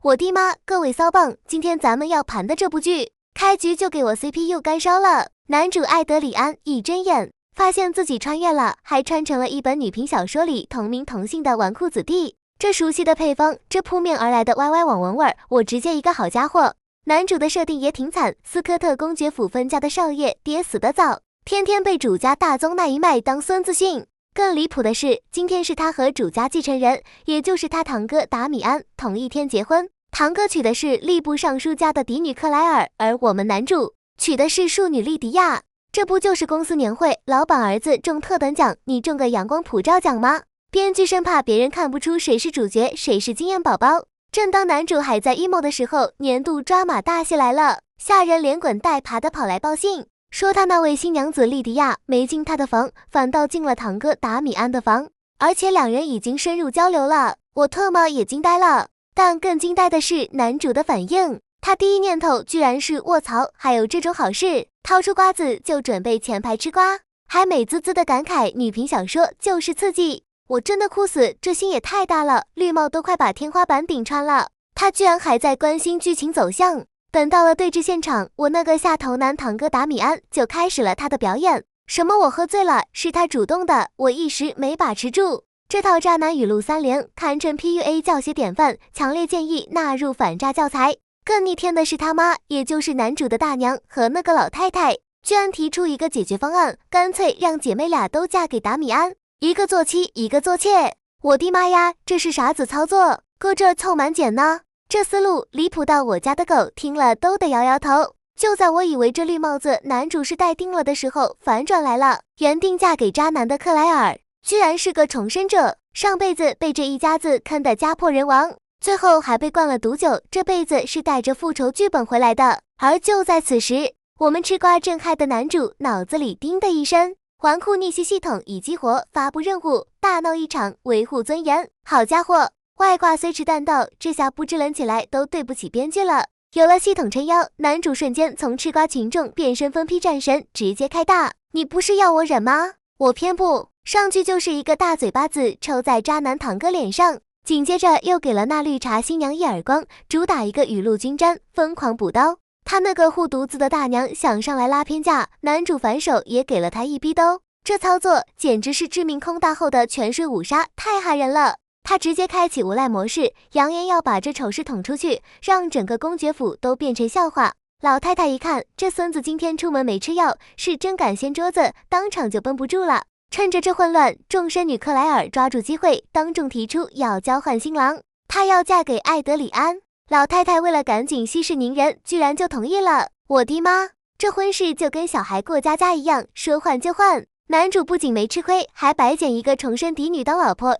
我的妈，各位骚棒，今天咱们要盘的这部剧，开局就给我 CPU 干烧了。男主艾德里安一睁眼，发现自己穿越了，还穿成了一本女频小说里同名同姓的纨绔子弟。这熟悉的配方，这扑面而来的歪歪网文味儿，我直接一个好家伙。男主的设定也挺惨，斯科特公爵府分家的少爷爹死得早，天天被主家大宗那一脉当孙子训。更离谱的是，今天是他和主家继承人，也就是他堂哥达米安同一天结婚。堂哥娶的是吏部尚书家的嫡女克莱尔，而我们男主娶的是庶女莉迪亚。这不就是公司年会，老板儿子中特等奖，你中个阳光普照奖吗？编剧生怕别人看不出谁是主角，谁是经验宝宝。正当男主还在 emo 的时候，年度抓马大戏来了，下人连滚带爬的跑来报信，说他那位新娘子莉迪亚没进他的房，反倒进了堂哥达米安的房，而且两人已经深入交流了。我特么也惊呆了，但更惊呆的是男主的反应，他第一念头居然是卧槽，还有这种好事，掏出瓜子就准备前排吃瓜，还美滋滋的感慨女频小说就是刺激。我真的哭死，这心也太大了，绿帽都快把天花板顶穿了，他居然还在关心剧情走向。等到了对峙现场，我那个下头男堂哥达米安就开始了他的表演，什么我喝醉了，是他主动的，我一时没把持住。这套渣男语录3连，堪称 PUA 教学典范，强烈建议纳入反诈教材。更逆天的是他妈，也就是男主的大娘和那个老太太，居然提出一个解决方案，干脆让姐妹俩都嫁给达米安，一个做妻，一个做妾。我的妈呀，这是啥子操作？搁这凑满减呢？这思路离谱到我家的狗听了都得摇摇头。就在我以为这绿帽子男主是待定了的时候，反转来了，原定嫁给渣男的克莱尔居然是个重生者，上辈子被这一家子坑得家破人亡，最后还被灌了毒酒，这辈子是带着复仇剧本回来的。而就在此时，我们吃瓜正嗨的男主脑子里叮的一声，纨绔逆袭系统已激活，发布任务，大闹一场，维护尊严。好家伙，外挂虽迟但到，这下不知冷起来都对不起编剧了。有了系统撑腰，男主瞬间从吃瓜群众变身分批战神，直接开大。你不是要我忍吗？我偏不，上去就是一个大嘴巴子抽在渣男堂哥脸上，紧接着又给了那绿茶新娘一耳光，主打一个雨露均沾，疯狂补刀。他那个护犊子的大娘想上来拉偏架，男主反手也给了他一逼兜，这操作简直是致命空大后的泉水五杀，太害人了。他直接开启无赖模式，扬言要把这丑事捅出去，让整个公爵府都变成笑话。老太太一看这孙子今天出门没吃药，是真敢掀桌子，当场就绷不住了。趁着这混乱，众生女克莱尔抓住机会，当众提出要交换新郎，她要嫁给艾德里安。老太太为了赶紧息事宁人，居然就同意了。我的妈，这婚事就跟小孩过家家一样，说换就换。男主不仅没吃亏，还白捡一个重生嫡女当老婆，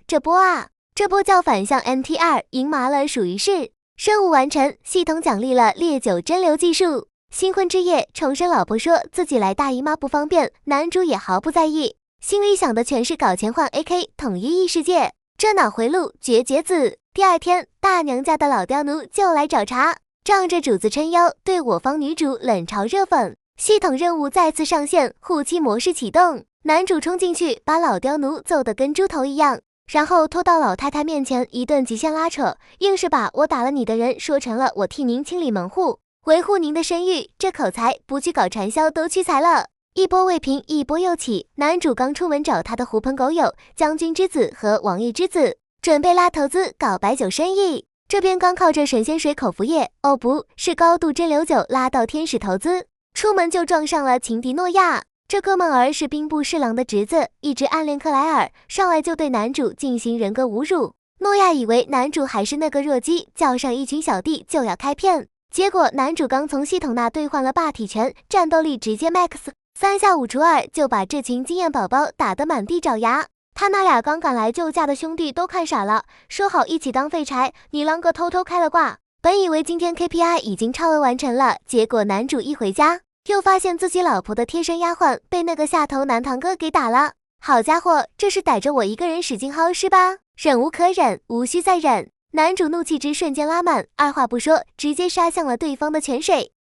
这波叫反向 NTR， 赢麻了属于是。任务完成，系统奖励了烈酒蒸馏技术。新婚之夜，重生老婆说自己来大姨妈不方便，男主也毫不在意，心里想的全是搞钱换 AK， 统一异世界。这脑回路绝绝子。第二天，大娘家的老刁奴就来找茬，仗着主子撑腰，对我方女主冷嘲热讽。系统任务再次上线，护妻模式启动，男主冲进去，把老刁奴揍得跟猪头一样，然后拖到老太太面前一顿极限拉扯，硬是把我打了你的人说成了我替您清理门户，维护您的声誉，这口才不去搞传销都屈才了。一波未平，一波又起。男主刚出门找他的狐朋狗友将军之子和王爷之子，准备拉投资搞白酒生意。这边刚靠着神仙水口服液，哦不是高度蒸馏酒拉到天使投资，出门就撞上了情敌诺亚。这哥们儿是兵部侍郎的侄子，一直暗恋克莱尔，上来就对男主进行人格侮辱。诺亚以为男主还是那个弱鸡，叫上一群小弟就要开片，结果男主刚从系统那兑换了霸体拳，战斗力直接 max。3下5除2就把这群经验宝宝打得满地找牙，他那俩刚赶来救驾的兄弟都看傻了，说好一起当废柴，你啷个偷偷开了挂？本以为今天 KPI 已经超额完成了，结果男主一回家，又发现自己老婆的贴身丫鬟被那个下头男堂哥给打了。好家伙，这是逮着我一个人使劲薅是吧？忍无可忍，无需再忍。男主怒气值瞬间拉满，二话不说，直接杀向了对方的泉水。